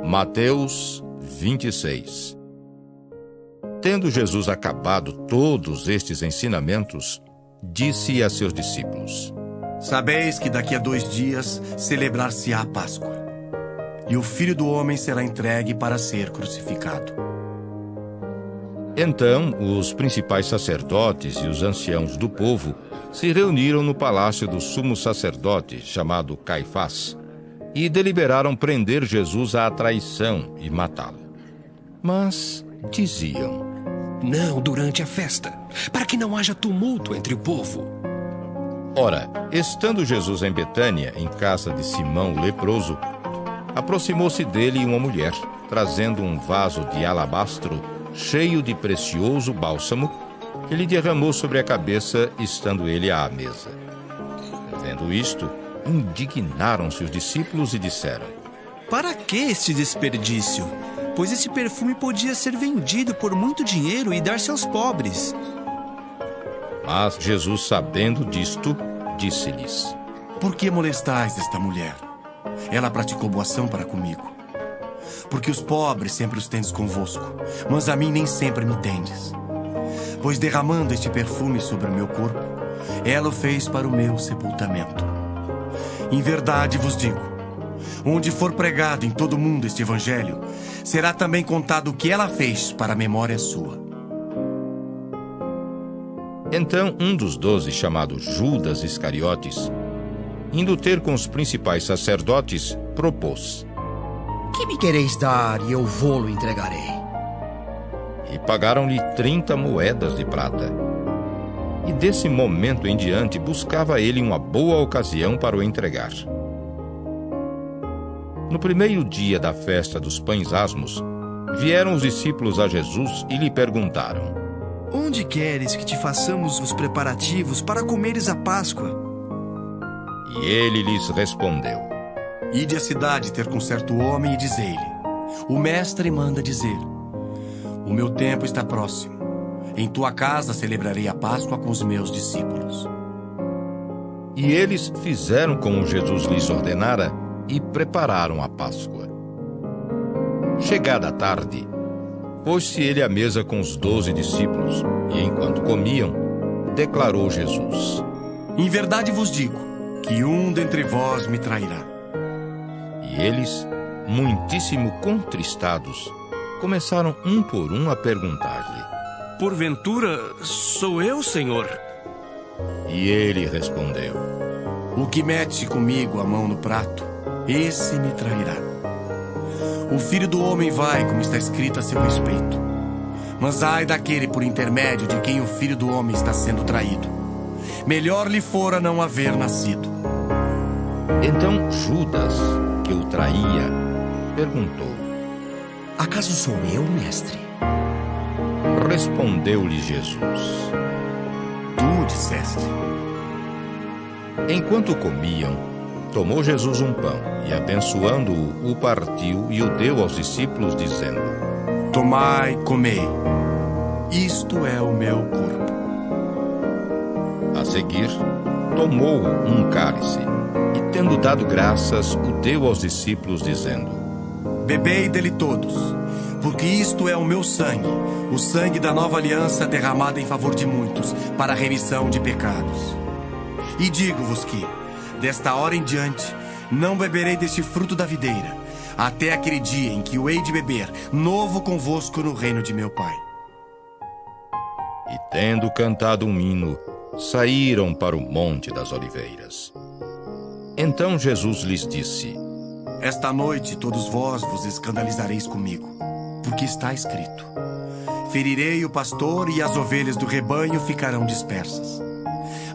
Mateus 26. Tendo Jesus acabado todos estes ensinamentos, disse a seus discípulos: Sabeis que daqui a 2 dias celebrar-se-á a Páscoa, e o Filho do Homem será entregue para ser crucificado. Então os principais sacerdotes e os anciãos do povo se reuniram no palácio do sumo sacerdote, chamado Caifás, e deliberaram prender Jesus à traição e matá-lo. Mas diziam: Não durante a festa, para que não haja tumulto entre o povo. Ora, estando Jesus em Betânia, em casa de Simão o leproso, aproximou-se dele uma mulher, trazendo um vaso de alabastro cheio de precioso bálsamo, que lhe derramou sobre a cabeça, estando ele à mesa. Vendo isto, indignaram-se os discípulos e disseram: Para que este desperdício? Pois esse perfume podia ser vendido por muito dinheiro e dar-se aos pobres. Mas Jesus, sabendo disto, disse-lhes: Por que molestais esta mulher? Ela praticou boa ação para comigo. Porque os pobres sempre os tendes convosco, mas a mim nem sempre me tendes. Pois derramando este perfume sobre o meu corpo, ela o fez para o meu sepultamento. Em verdade vos digo, onde for pregado em todo o mundo este evangelho, será também contado o que ela fez para a memória sua. Então um dos 12, chamado Judas Iscariotes, indo ter com os principais sacerdotes, propôs: Que me quereis dar e eu vô-lo entregarei? E pagaram-lhe 30 moedas de prata. E desse momento em diante buscava ele uma boa ocasião para o entregar. No primeiro dia da festa dos pães asmos, vieram os discípulos a Jesus e lhe perguntaram: Onde queres que te façamos os preparativos para comeres a Páscoa? E ele lhes respondeu: Ide à cidade ter com certo homem e dizei-lhe: O mestre manda dizer: O meu tempo está próximo. Em tua casa celebrarei a Páscoa com os meus discípulos. E eles fizeram como Jesus lhes ordenara e prepararam a Páscoa. Chegada a tarde, pôs-se ele à mesa com os 12 discípulos, e enquanto comiam, declarou Jesus: Em verdade vos digo que um dentre vós me trairá. E eles, muitíssimo contristados, começaram um por um a perguntar-lhe: Porventura, sou eu, Senhor? E ele respondeu: O que mete comigo a mão no prato, esse me trairá. O Filho do Homem vai, como está escrito a seu respeito. Mas ai daquele por intermédio de quem o Filho do Homem está sendo traído. Melhor lhe fora não haver nascido. Então Judas, que o traía, perguntou: Acaso sou eu, mestre? Respondeu-lhe Jesus: Tu disseste. Enquanto comiam, tomou Jesus um pão e, abençoando-o, o partiu e o deu aos discípulos, dizendo: Tomai, comei. Isto é o meu corpo. A seguir, tomou um cálice e, tendo dado graças, o deu aos discípulos, dizendo: Bebei dele todos, porque isto é o meu sangue, o sangue da nova aliança derramado em favor de muitos, para a remissão de pecados. E digo-vos que, desta hora em diante, não beberei deste fruto da videira, até aquele dia em que o hei de beber, novo convosco no reino de meu Pai. E tendo cantado um hino, saíram para o Monte das Oliveiras. Então Jesus lhes disse: Esta noite todos vós vos escandalizareis comigo, porque está escrito: Ferirei o pastor e as ovelhas do rebanho ficarão dispersas.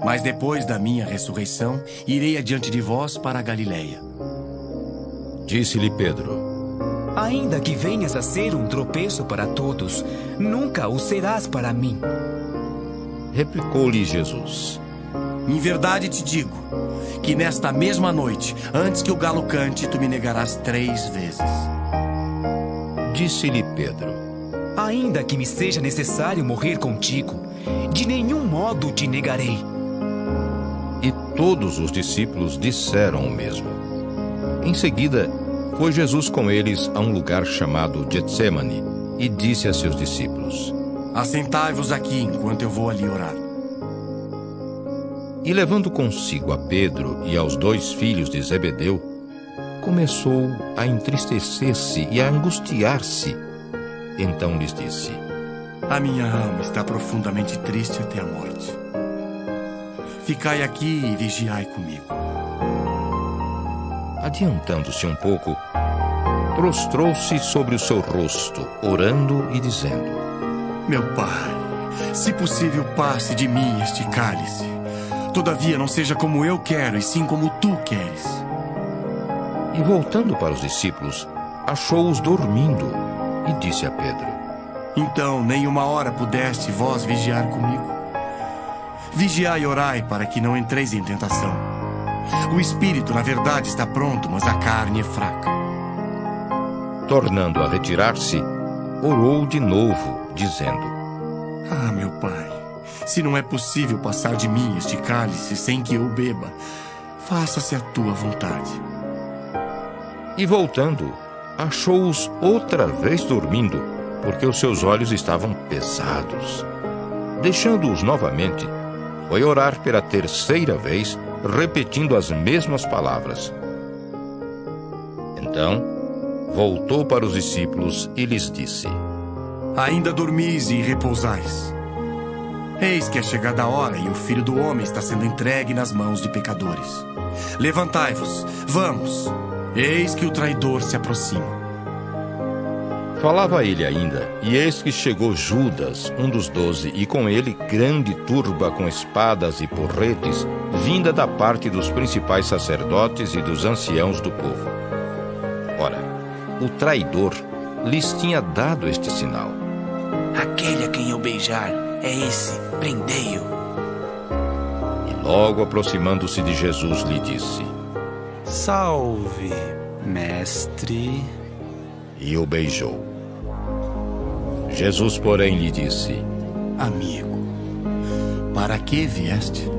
Mas depois da minha ressurreição, irei adiante de vós para a Galileia. Disse-lhe Pedro: Ainda que venhas a ser um tropeço para todos, nunca o serás para mim. Replicou-lhe Jesus: Em verdade te digo, que nesta mesma noite, antes que o galo cante, tu me negarás 3 vezes. Disse-lhe Pedro: Ainda que me seja necessário morrer contigo, de nenhum modo te negarei. E todos os discípulos disseram o mesmo. Em seguida, Foi Jesus com eles a um lugar chamado Getsêmani e disse a seus discípulos: Assentai-vos aqui enquanto eu vou ali orar. E levando consigo a Pedro e aos 2 filhos de Zebedeu, começou a entristecer-se e a angustiar-se. Então lhes disse: A minha alma está profundamente triste até a morte. Ficai aqui e vigiai comigo. Adiantando-se um pouco, prostrou-se sobre o seu rosto, orando e dizendo: Meu Pai, se possível, passe de mim este cálice. Todavia, não seja como eu quero, e sim como tu queres. E voltando para os discípulos, achou-os dormindo e disse a Pedro: Então, nem uma hora pudeste vós vigiar comigo? Vigiai e orai para que não entreis em tentação. O espírito, na verdade, está pronto, mas a carne é fraca. Tornando a retirar-se, orou de novo, dizendo: Ah, meu Pai, se não é possível passar de mim este cálice sem que eu beba, faça-se a tua vontade. E voltando, achou-os outra vez dormindo, porque os seus olhos estavam pesados. Deixando-os novamente, foi orar pela 3ª vez, repetindo as mesmas palavras. Então, voltou para os discípulos e lhes disse: Ainda dormis e repousais. Eis que é chegada a hora e o Filho do Homem está sendo entregue nas mãos de pecadores. Levantai-vos, vamos. Eis que o traidor se aproxima. Falava ele ainda, e eis que chegou Judas, um dos 12, e com ele grande turba com espadas e porretes, vinda da parte dos principais sacerdotes e dos anciãos do povo. Ora, o traidor lhes tinha dado este sinal: Aquele a quem eu beijar é esse, prendei-o. E logo aproximando-se de Jesus, lhe disse: Salve, mestre. E o beijou. Jesus, porém, lhe disse: Amigo, para que vieste?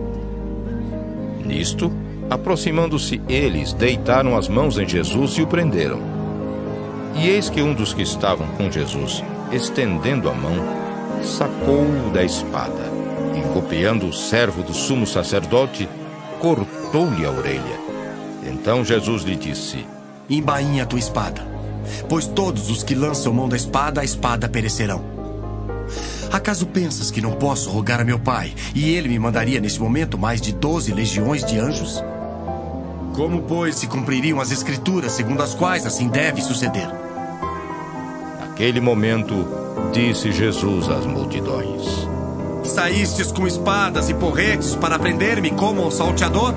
Nisto, aproximando-se eles, deitaram as mãos em Jesus e o prenderam. E eis que um dos que estavam com Jesus, estendendo a mão, sacou-o da espada, e golpeando o servo do sumo sacerdote, cortou-lhe a orelha. Então Jesus lhe disse: Embainha a tua espada, pois todos os que lançam mão da espada, a espada perecerão. Acaso pensas que não posso rogar a meu Pai, e ele me mandaria nesse momento mais de 12 legiões de anjos? Como, pois, se cumpririam as escrituras segundo as quais assim deve suceder? Naquele momento, disse Jesus às multidões: Saístes com espadas e porretes para prender-me como um salteador?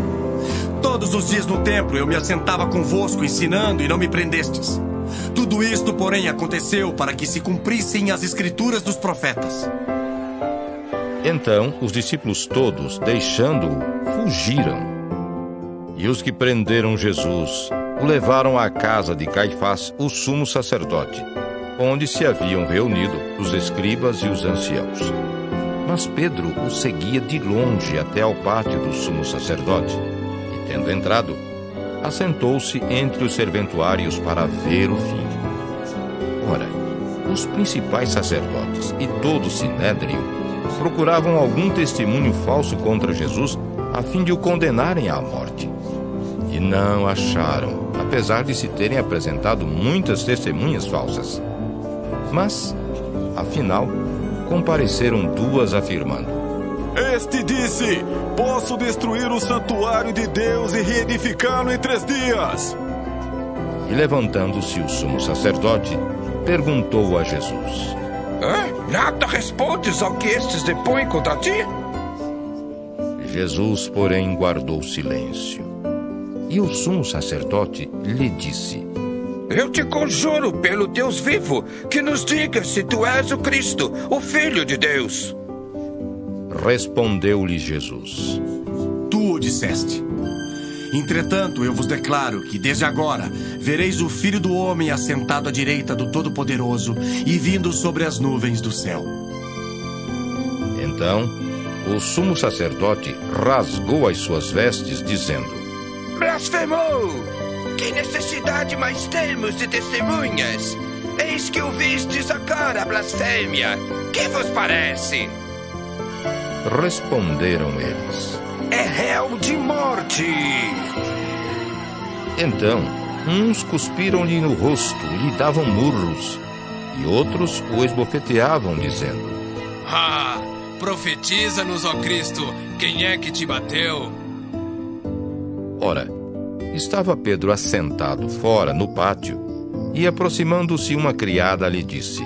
Todos os dias no templo eu me assentava convosco ensinando e não me prendestes. Tudo isto, porém, aconteceu para que se cumprissem as escrituras dos profetas. Então os discípulos todos, deixando-o, fugiram. E os que prenderam Jesus o levaram à casa de Caifás, o sumo sacerdote, onde se haviam reunido os escribas e os anciãos. Mas Pedro o seguia de longe até ao pátio do sumo sacerdote. Tendo entrado, assentou-se entre os serventuários para ver o fim. Ora, os principais sacerdotes e todo o sinédrio procuravam algum testemunho falso contra Jesus, a fim de o condenarem à morte. E não acharam, apesar de se terem apresentado muitas testemunhas falsas. Mas, afinal, compareceram 2 afirmando: Este disse: Posso destruir o santuário de Deus e reedificá-lo em 3 dias. E levantando-se o sumo sacerdote, perguntou a Jesus: Nada respondes ao que estes depõem contra ti? Jesus, porém, guardou silêncio. E o sumo sacerdote lhe disse: Eu te conjuro pelo Deus vivo, que nos diga se tu és o Cristo, o Filho de Deus. Respondeu-lhe Jesus: Tu o disseste. Entretanto, eu vos declaro que, desde agora, vereis o Filho do Homem assentado à direita do Todo-Poderoso e vindo sobre as nuvens do céu. Então, o sumo sacerdote rasgou as suas vestes, dizendo: Blasfemou! Que necessidade mais temos de testemunhas? Eis que ouvistes agora a blasfêmia. Que vos parece? Responderam eles: É réu de morte. Então, uns cuspiram-lhe no rosto e lhe davam murros, e outros o esbofeteavam, dizendo: Ah, profetiza-nos, ó Cristo, quem é que te bateu? Ora, estava Pedro assentado fora no pátio, e aproximando-se uma criada lhe disse: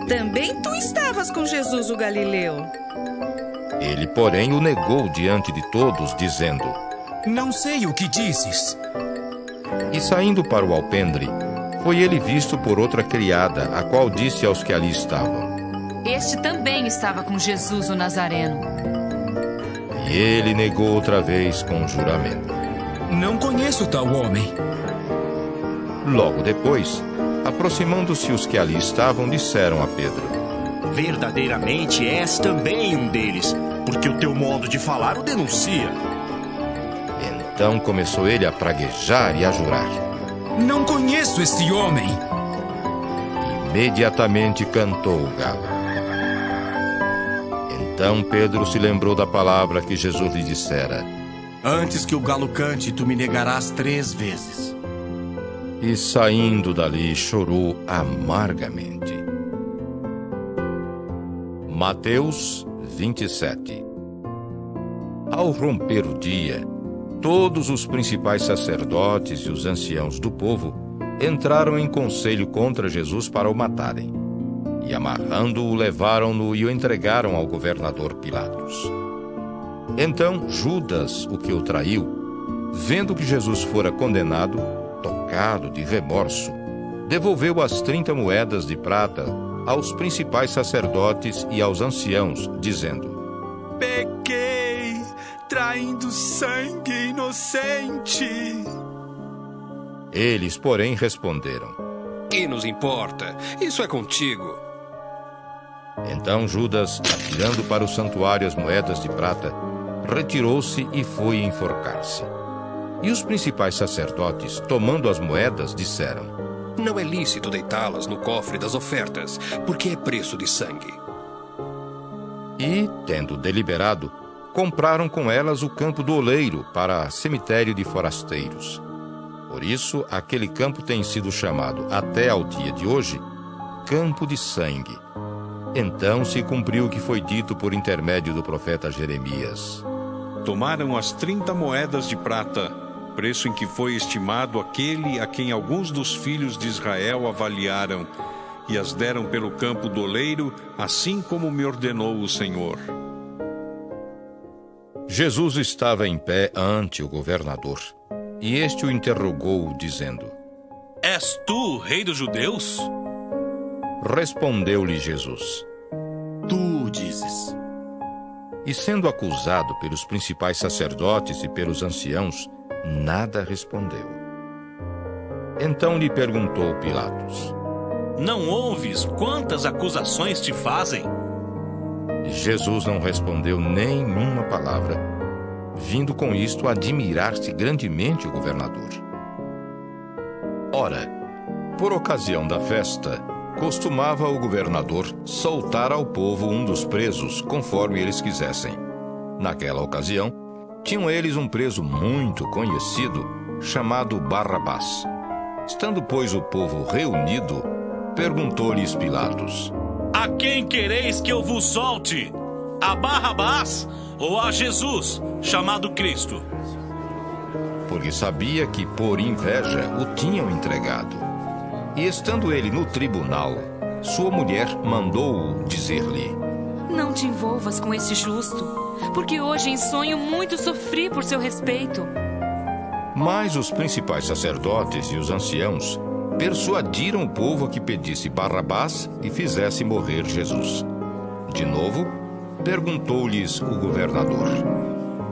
Também tu estavas com Jesus o Galileu. Ele, porém, o negou diante de todos, dizendo: Não sei o que dizes. E saindo para o alpendre, foi ele visto por outra criada, a qual disse aos que ali estavam: Este também estava com Jesus o Nazareno. E ele negou outra vez com juramento: Não conheço tal homem. Logo depois, aproximando-se os que ali estavam, disseram a Pedro: Verdadeiramente és também um deles, porque o teu modo de falar o denuncia. Então começou ele a praguejar e a jurar: Não conheço esse homem. Imediatamente cantou o galo. Então Pedro se lembrou da palavra que Jesus lhe dissera: Antes que o galo cante, tu me negarás 3 vezes. E saindo dali chorou amargamente. Mateus 27. Ao romper o dia, todos os principais sacerdotes e os anciãos do povo entraram em conselho contra Jesus para o matarem. E amarrando-o, levaram-no e o entregaram ao governador Pilatos. Então Judas, o que o traiu, vendo que Jesus fora condenado, tocado de remorso, devolveu as 30 moedas de prata aos principais sacerdotes e aos anciãos, dizendo: Pequei, traindo sangue inocente. Eles, porém, responderam: Que nos importa? Isso é contigo. Então Judas, atirando para o santuário as moedas de prata, retirou-se e foi enforcar-se. E os principais sacerdotes, tomando as moedas, disseram: Não é lícito deitá-las no cofre das ofertas, porque é preço de sangue. E, tendo deliberado, compraram com elas o campo do oleiro para cemitério de forasteiros. Por isso, aquele campo tem sido chamado, até ao dia de hoje, Campo de Sangue. Então se cumpriu o que foi dito por intermédio do profeta Jeremias: Tomaram as 30 moedas de prata, preço em que foi estimado aquele a quem alguns dos filhos de Israel avaliaram, e as deram pelo campo do oleiro, assim como me ordenou o Senhor. Jesus estava em pé ante o governador, e este o interrogou, dizendo: És tu o rei dos judeus? Respondeu-lhe Jesus: Tu dizes. E sendo acusado pelos principais sacerdotes e pelos anciãos, nada respondeu. Então lhe perguntou Pilatos: Não ouves quantas acusações te fazem? Jesus não respondeu nenhuma palavra, vindo com isto admirar-se grandemente o governador. Ora, por ocasião da festa, costumava o governador soltar ao povo um dos presos, conforme eles quisessem. Naquela ocasião, tinham eles um preso muito conhecido, chamado Barrabás. Estando, pois, o povo reunido, perguntou-lhes Pilatos: A quem quereis que eu vos solte? A Barrabás ou a Jesus, chamado Cristo? Porque sabia que, por inveja, o tinham entregado. E estando ele no tribunal, sua mulher mandou-o dizer-lhe: Não te envolvas com esse justo, porque hoje em sonho muito sofri por seu respeito. Mas os principais sacerdotes e os anciãos persuadiram o povo a que pedisse Barrabás e fizesse morrer Jesus. De novo, perguntou-lhes o governador: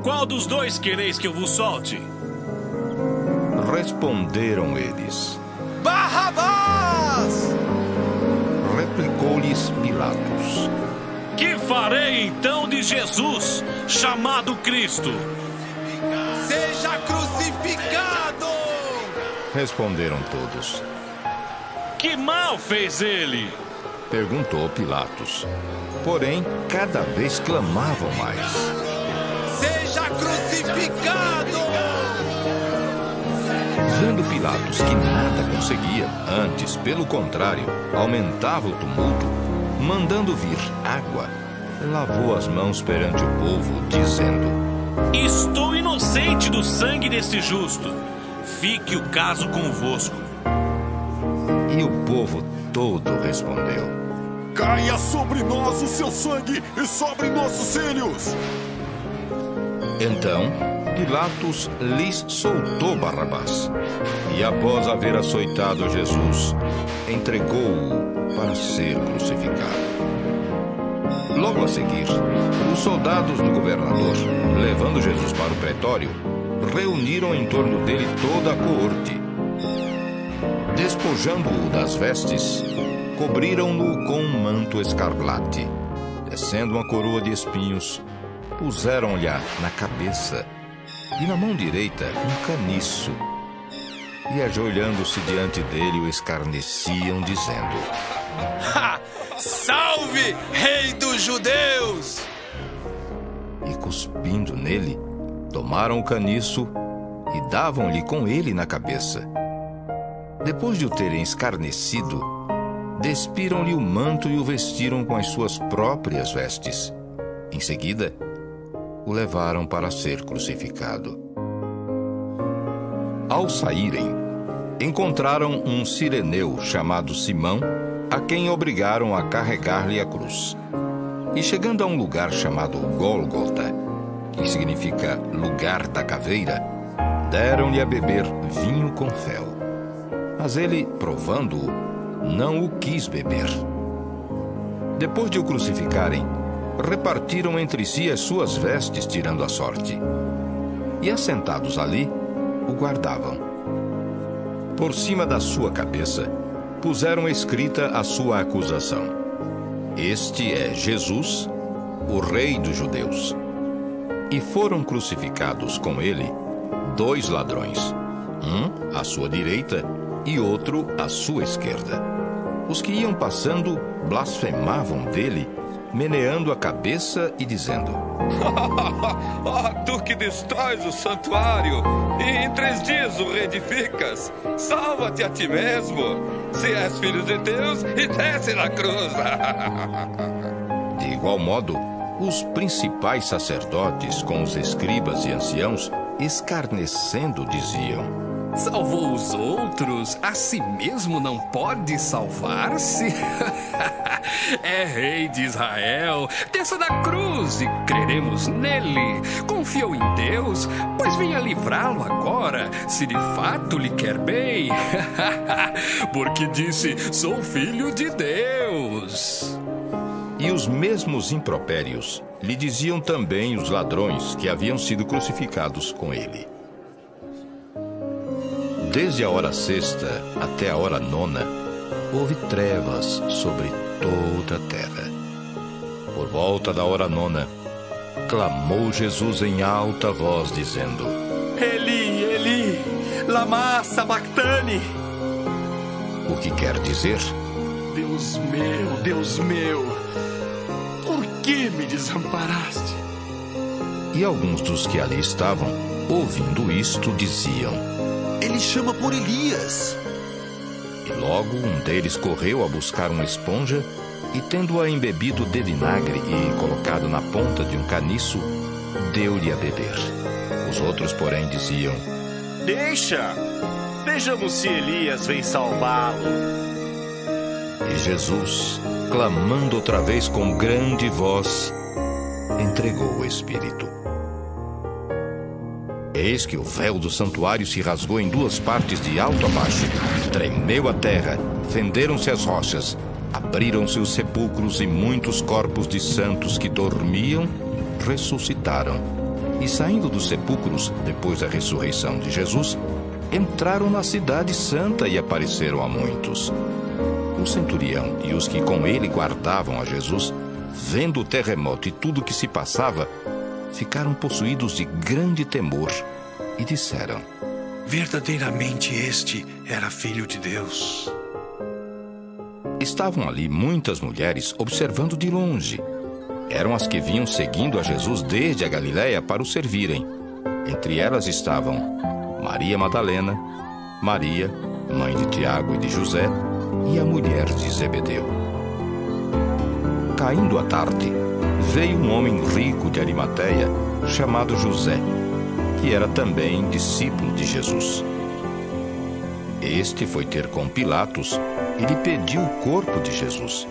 Qual dos dois quereis que eu vos solte? Responderam eles: Barrabás! Replicou-lhes Pilatos: Que farei então de Jesus, chamado Cristo? Seja crucificado! Responderam todos. Que mal fez ele? Perguntou Pilatos. Porém, cada vez clamavam mais. Seja crucificado! Vendo Pilatos que nada conseguia, antes, pelo contrário, aumentava o tumulto, mandando vir água, lavou as mãos perante o povo, dizendo: Estou inocente do sangue desse justo. Fique o caso convosco. E o povo todo respondeu: Caia sobre nós o seu sangue e sobre nossos filhos! Então, Pilatos lhes soltou Barrabás. E após haver açoitado Jesus, entregou-o para ser crucificado. Logo a seguir, os soldados do governador, levando Jesus para o pretório, reuniram em torno dele toda a coorte. Despojando-o das vestes, cobriram-no com um manto escarlate. Descendo uma coroa de espinhos, puseram-lhe na cabeça e na mão direita um caniço. E ajoelhando-se diante dele, o escarneciam, dizendo: Ha! Salve, Rei dos Judeus! E cuspindo nele, tomaram o caniço e davam-lhe com ele na cabeça. Depois de o terem escarnecido, despiram-lhe o manto e o vestiram com as suas próprias vestes. Em seguida, o levaram para ser crucificado. Ao saírem, encontraram um cireneu chamado Simão, a quem obrigaram a carregar-lhe a cruz. E chegando a um lugar chamado Gólgota, que significa lugar da caveira, deram-lhe a beber vinho com fel. Mas ele, provando-o, não o quis beber. Depois de o crucificarem, repartiram entre si as suas vestes, tirando a sorte. E assentados ali, o guardavam. Por cima da sua cabeça, puseram escrita a sua acusação: Este é Jesus, o Rei dos Judeus. E foram crucificados com ele 2 ladrões, um à sua direita e outro à sua esquerda. Os que iam passando blasfemavam dele, meneando a cabeça e dizendo: Tu que destróis o santuário e em 3 dias o reedificas, salva-te a ti mesmo, se és filho de Deus, e desce na cruz. De igual modo, os principais sacerdotes com os escribas e anciãos, escarnecendo, diziam: Salvou os outros, a si mesmo não pode salvar-se? É rei de Israel, desça da cruz e creremos nele. Confiou em Deus, pois venha livrá-lo agora, se de fato lhe quer bem. Porque disse, sou filho de Deus. E os mesmos impropérios lhe diziam também os ladrões que haviam sido crucificados com ele. Desde a hora 6ª até a hora 9ª, houve trevas sobre toda a terra. Por volta da hora 9ª, clamou Jesus em alta voz, dizendo: Eli, Eli, lama sabachthani. O que quer dizer: Deus meu, por que me desamparaste? E alguns dos que ali estavam, ouvindo isto, diziam: Ele chama por Elias. E logo um deles correu a buscar uma esponja e, tendo-a embebido de vinagre e colocado na ponta de um caniço, deu-lhe a beber. Os outros, porém, diziam: Deixa! Vejamos se Elias vem salvá-lo. E Jesus, clamando outra vez com grande voz, entregou o Espírito. Eis que o véu do santuário se rasgou em 2 partes de alto a baixo, tremeu a terra, fenderam-se as rochas, abriram-se os sepulcros e muitos corpos de santos que dormiam ressuscitaram. E saindo dos sepulcros, depois da ressurreição de Jesus, entraram na cidade santa e apareceram a muitos. O centurião e os que com ele guardavam a Jesus, vendo o terremoto e tudo o que se passava, ficaram possuídos de grande temor e disseram: Verdadeiramente este era filho de Deus. Estavam ali muitas mulheres observando de longe. Eram as que vinham seguindo a Jesus desde a Galiléia para o servirem. Entre elas estavam Maria Madalena, Maria, mãe de Tiago e de José, e a mulher de Zebedeu. Caindo a tarde, veio um homem rico de Arimateia, chamado José, que era também discípulo de Jesus. Este foi ter com Pilatos e lhe pediu o corpo de Jesus.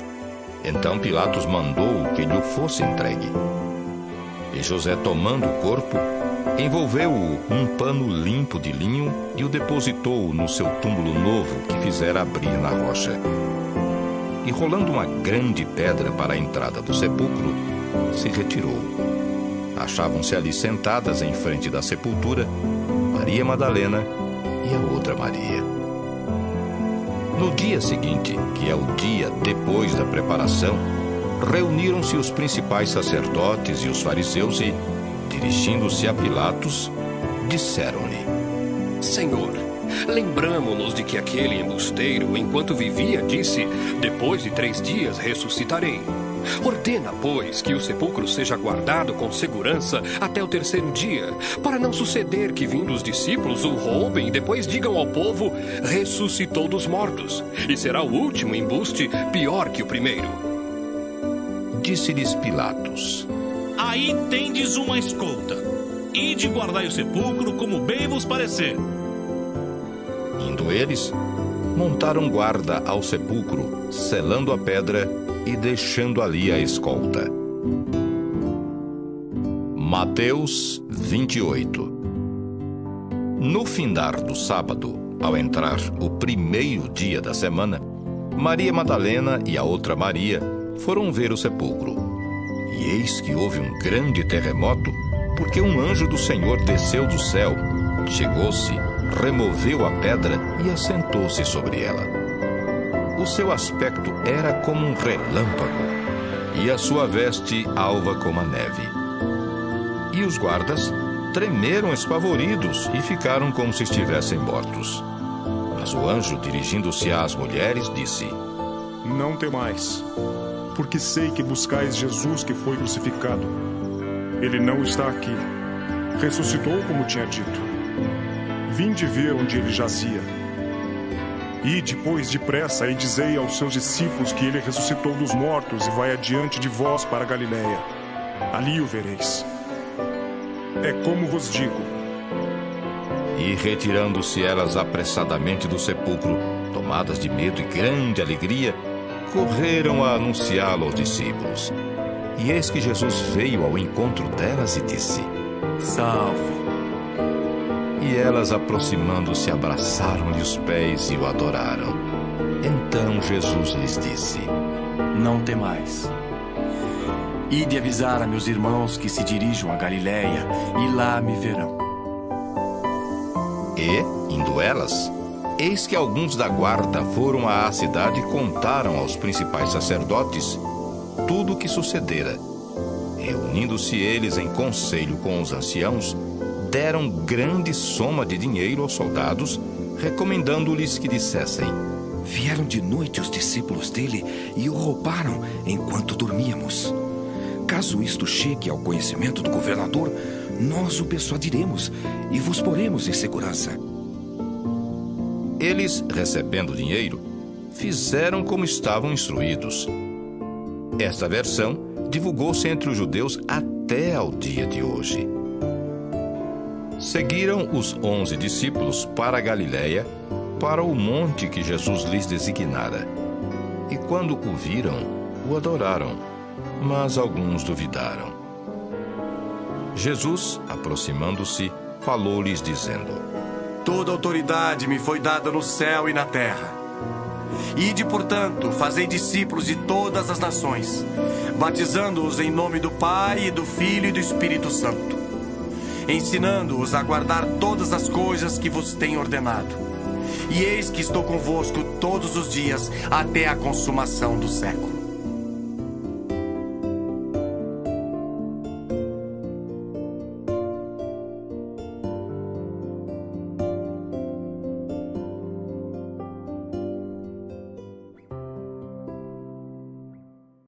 Então Pilatos mandou que lhe fosse entregue. E José, tomando o corpo, envolveu-o num pano limpo de linho e o depositou no seu túmulo novo que fizera abrir na rocha. E rolando uma grande pedra para a entrada do sepulcro, se retirou. Achavam-se ali sentadas em frente da sepultura Maria Madalena e a outra Maria. No dia seguinte, que é o dia depois da preparação, reuniram-se os principais sacerdotes e os fariseus e, dirigindo-se a Pilatos, disseram-lhe: Senhor, lembramo-nos de que aquele embusteiro, enquanto vivia, disse: depois de 3 dias ressuscitarei. Ordena, pois, que o sepulcro seja guardado com segurança até o 3º dia, para não suceder que, vindo os discípulos, o roubem e depois digam ao povo: ressuscitou dos mortos, e será o último embuste pior que o primeiro. Disse-lhes Pilatos: Aí tendes uma escolta. Ide guardai o sepulcro como bem vos parecer. Indo eles, montaram guarda ao sepulcro, selando a pedra e deixando ali a escolta. Mateus 28. No findar do sábado, ao entrar o 1º dia da semana, Maria Madalena e a outra Maria foram ver o sepulcro. E eis que houve um grande terremoto, porque um anjo do Senhor desceu do céu, chegou-se, removeu a pedra e assentou-se sobre ela. O seu aspecto era como um relâmpago, e a sua veste alva como a neve. E os guardas tremeram espavoridos e ficaram como se estivessem mortos. Mas o anjo, dirigindo-se às mulheres, disse: Não temais, porque sei que buscais Jesus que foi crucificado. Ele não está aqui. Ressuscitou como tinha dito. Vinde ver onde ele jazia. Ide, pois, depressa e dizei aos seus discípulos que ele ressuscitou dos mortos e vai adiante de vós para a Galiléia. Ali o vereis. É como vos digo. E retirando-se elas apressadamente do sepulcro, tomadas de medo e grande alegria, correram a anunciá-lo aos discípulos. E eis que Jesus veio ao encontro delas e disse: Salve. E elas, aproximando-se, abraçaram-lhe os pés e o adoraram. Então Jesus lhes disse: Não temais. Ide avisar a meus irmãos que se dirijam a Galiléia, e lá me verão. E, indo elas, eis que alguns da guarda foram à cidade e contaram aos principais sacerdotes tudo o que sucedera. Reunindo-se eles em conselho com os anciãos, deram grande soma de dinheiro aos soldados, recomendando-lhes que dissessem: Vieram de noite os discípulos dele e o roubaram enquanto dormíamos. Caso isto chegue ao conhecimento do governador, nós o persuadiremos e vos poremos em segurança. Eles, recebendo o dinheiro, fizeram como estavam instruídos. Esta versão divulgou-se entre os judeus até ao dia de hoje. Seguiram os 11 discípulos para a Galiléia, para o monte que Jesus lhes designara. E quando o viram, o adoraram, mas alguns duvidaram. Jesus, aproximando-se, falou-lhes dizendo: Toda autoridade me foi dada no céu e na terra. Ide, portanto, fazei discípulos de todas as nações, batizando-os em nome do Pai, e do Filho e do Espírito Santo, ensinando-os a guardar todas as coisas que vos tenho ordenado. E eis que estou convosco todos os dias até a consumação do século.